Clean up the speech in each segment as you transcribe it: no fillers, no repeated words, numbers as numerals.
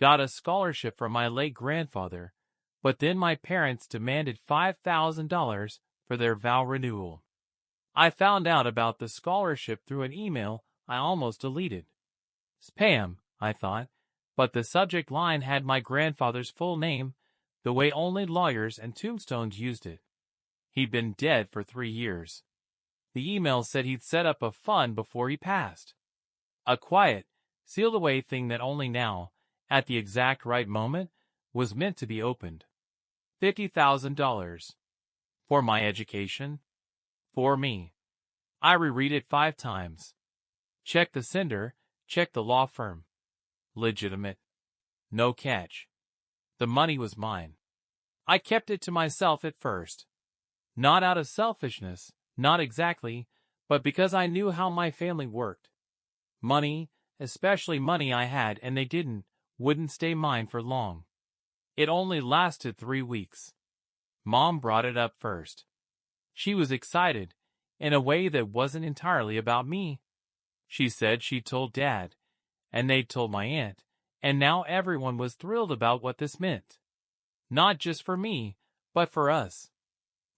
got a scholarship from my late grandfather, but then my parents demanded $5,000 for their vow renewal. I found out about the scholarship through an email I almost deleted. Spam, I thought, but the subject line had my grandfather's full name, the way only lawyers and tombstones used it. He'd been dead for 3 years. The email said he'd set up a fund before he passed. A quiet, sealed-away thing that only now, at the exact right moment, was meant to be opened. $50,000. For my education. For me. I reread it 5 times. Check the sender, check the law firm. Legitimate. No catch. The money was mine. I kept it to myself at first. Not out of selfishness, not exactly, but because I knew how my family worked. Money, especially money I had and they wouldn't stay mine for long. It only lasted 3 weeks. Mom brought it up first. She was excited, in a way that wasn't entirely about me. She said she'd told Dad, and they'd told my aunt, and now everyone was thrilled about what this meant. Not just for me, but for us.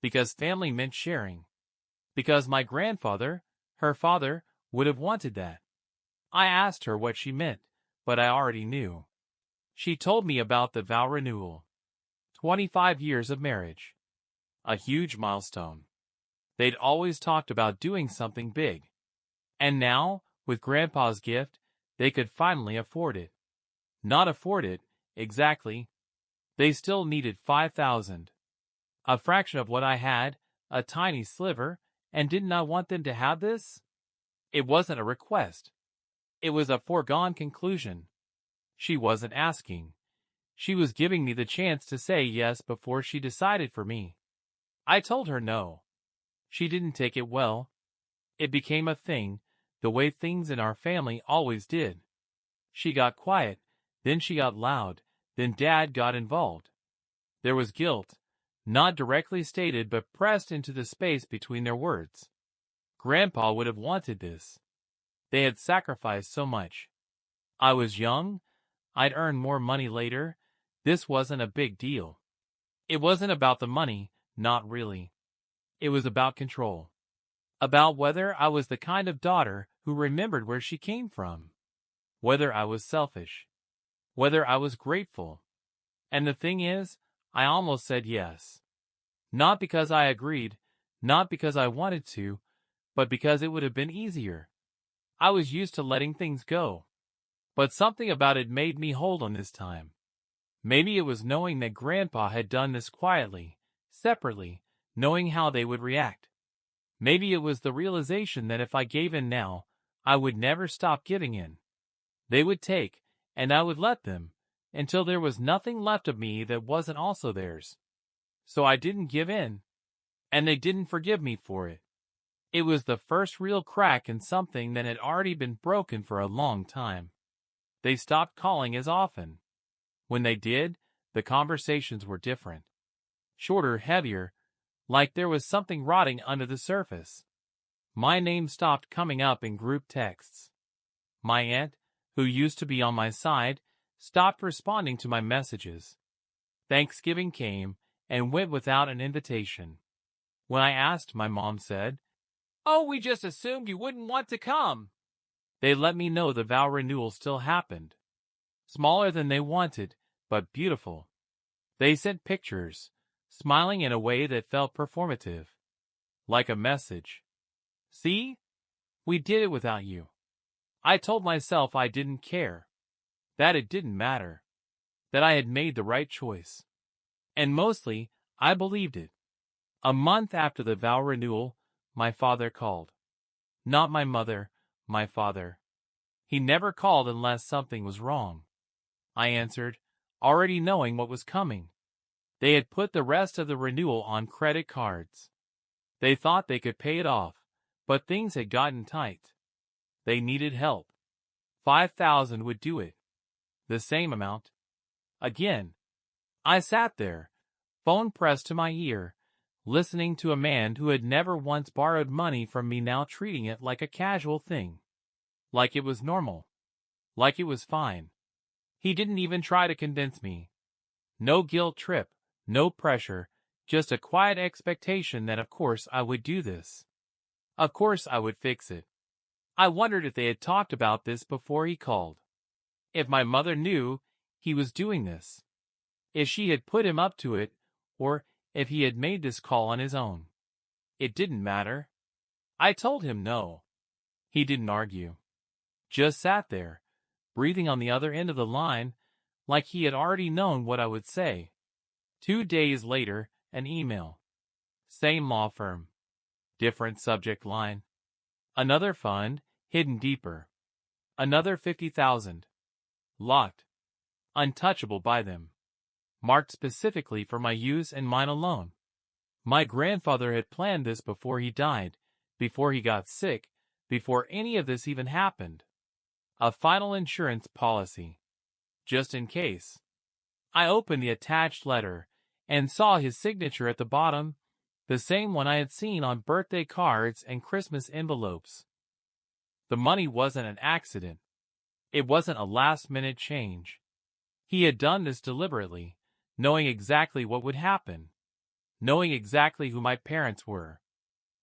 Because family meant sharing. Because my grandfather, her father, would have wanted that. I asked her what she meant, but I already knew. She told me about the vow renewal. 25 years of marriage. A huge milestone. They'd always talked about doing something big. And now, with Grandpa's gift, they could finally afford it. Not afford it, exactly. They still needed $5,000. A fraction of what I had, a tiny sliver, and didn't I want them to have this? It wasn't a request. It was a foregone conclusion. She wasn't asking. She was giving me the chance to say yes before she decided for me. I told her no. She didn't take it well. It became a thing, the way things in our family always did. She got quiet, then she got loud, then Dad got involved. There was guilt, not directly stated but pressed into the space between their words. Grandpa would have wanted this. They had sacrificed so much. I was young. I'd earn more money later. This wasn't a big deal. It wasn't about the money, not really. It was about control. About whether I was the kind of daughter who remembered where she came from. Whether I was selfish. Whether I was grateful. And the thing is, I almost said yes. Not because I agreed, not because I wanted to, but because it would have been easier. I was used to letting things go. But something about it made me hold on this time. Maybe it was knowing that Grandpa had done this quietly, separately, knowing how they would react. Maybe it was the realization that if I gave in now, I would never stop giving in. They would take, and I would let them, until there was nothing left of me that wasn't also theirs. So I didn't give in, and they didn't forgive me for it. It was the first real crack in something that had already been broken for a long time. They stopped calling as often. When they did, the conversations were different. Shorter, heavier, like there was something rotting under the surface. My name stopped coming up in group texts. My aunt, who used to be on my side, stopped responding to my messages. Thanksgiving came and went without an invitation. When I asked, my mom said, "Oh, we just assumed you wouldn't want to come." They let me know the vow renewal still happened. Smaller than they wanted, but beautiful. They sent pictures, smiling in a way that felt performative. Like a message. See? We did it without you. I told myself I didn't care. That it didn't matter. That I had made the right choice. And mostly, I believed it. A month after the vow renewal, my father called. Not my mother, my father. He never called unless something was wrong. I answered, already knowing what was coming. They had put the rest of the renewal on credit cards. They thought they could pay it off, but things had gotten tight. They needed help. 5,000 would do it. The same amount. Again. I sat there, phone pressed to my ear, listening to a man who had never once borrowed money from me now treating it like a casual thing. Like it was normal. Like it was fine. He didn't even try to convince me. No guilt trip, no pressure, just a quiet expectation that of course I would do this. Of course I would fix it. I wondered if they had talked about this before he called. If my mother knew he was doing this. If she had put him up to it, or if he had made this call on his own. It didn't matter. I told him no. He didn't argue. Just sat there, breathing on the other end of the line, like he had already known what I would say. 2 days later, an email. Same law firm. Different subject line. Another fund, hidden deeper. Another 50,000. Locked. Untouchable by them. Marked specifically for my use and mine alone. My grandfather had planned this before he died, before he got sick, before any of this even happened. A final insurance policy. Just in case. I opened the attached letter and saw his signature at the bottom, the same one I had seen on birthday cards and Christmas envelopes. The money wasn't an accident. It wasn't a last-minute change. He had done this deliberately, knowing exactly what would happen, knowing exactly who my parents were,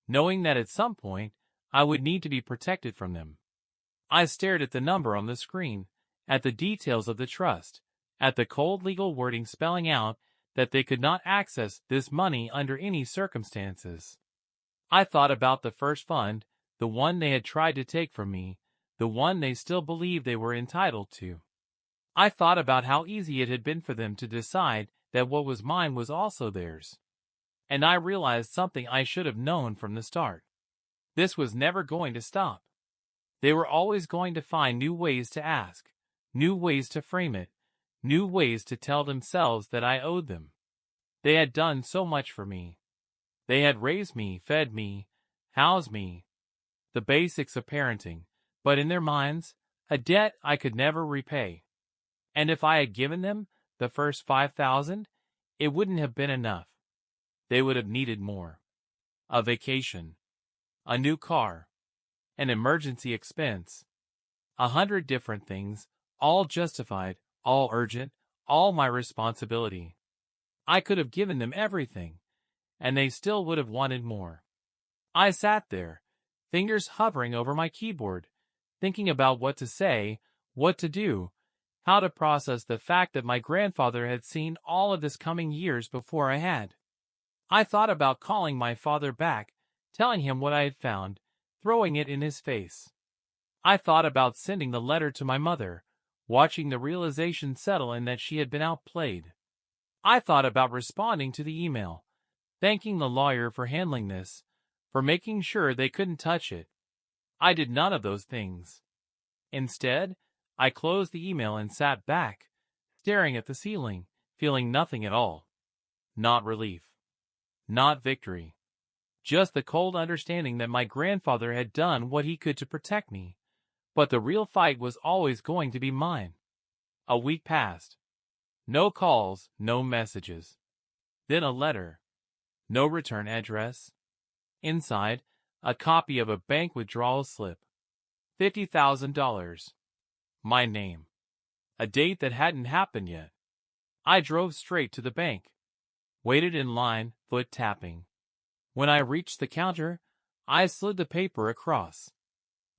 knowing that at some point I would need to be protected from them. I stared at the number on the screen, at the details of the trust, at the cold legal wording spelling out that they could not access this money under any circumstances. I thought about the first fund, the one they had tried to take from me, the one they still believed they were entitled to. I thought about how easy it had been for them to decide that what was mine was also theirs. And I realized something I should have known from the start. This was never going to stop. They were always going to find new ways to ask, new ways to frame it, new ways to tell themselves that I owed them. They had done so much for me. They had raised me, fed me, housed me, the basics of parenting, but in their minds, a debt I could never repay. And if I had given them the first 5,000, it wouldn't have been enough. They would have needed more. A vacation, a new car, an emergency expense, 100 different things, all justified, all urgent, all my responsibility. I could have given them everything, and they still would have wanted more. I sat there, fingers hovering over my keyboard, thinking about what to say, what to do, how to process the fact that my grandfather had seen all of this coming years before I had. I thought about calling my father back, telling him what I had found, throwing it in his face. I thought about sending the letter to my mother, watching the realization settle in that she had been outplayed. I thought about responding to the email, thanking the lawyer for handling this, for making sure they couldn't touch it. I did none of those things. Instead, I closed the email and sat back, staring at the ceiling, feeling nothing at all. Not relief. Not victory. Just the cold understanding that my grandfather had done what he could to protect me, but the real fight was always going to be mine. A week passed. No calls, no messages. Then a letter. No return address. Inside, a copy of a bank withdrawal slip. $50,000. My name. A date that hadn't happened yet. I drove straight to the bank. Waited in line, foot tapping. When I reached the counter, I slid the paper across.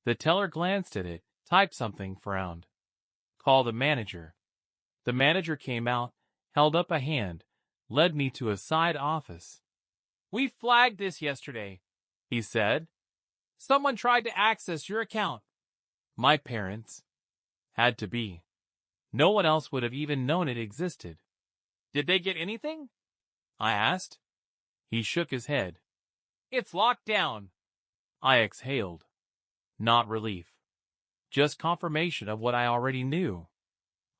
The teller glanced at it, typed something, frowned. Call the manager. The manager came out, held up a hand, led me to a side office. We flagged this yesterday, he said. Someone tried to access your account. My parents. Had to be. No one else would have even known it existed. Did they get anything? I asked. He shook his head. It's locked down. I exhaled. Not relief. Just confirmation of what I already knew.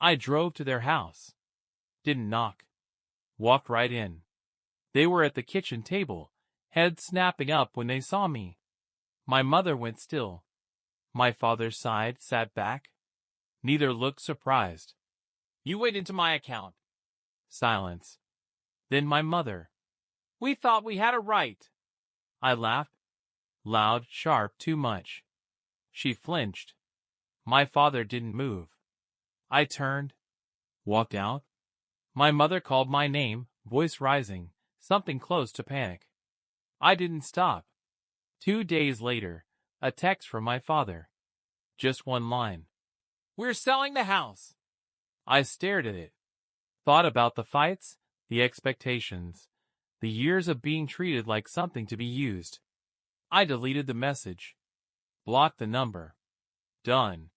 I drove to their house. Didn't knock. Walked right in. They were at the kitchen table, heads snapping up when they saw me. My mother went still. My father sighed, sat back. Neither looked surprised. You went into my account. Silence. Then my mother. We thought we had a right. I laughed. Loud, sharp, too much. She flinched. My father didn't move. I turned, Walked out. My mother called my name, voice rising, something close to panic. I didn't stop. 2 days later, a text from my father. Just one line. "We're selling the house." I stared at it. Thought about the fights, the expectations, the years of being treated like something to be used. I deleted the message. Blocked the number. Done.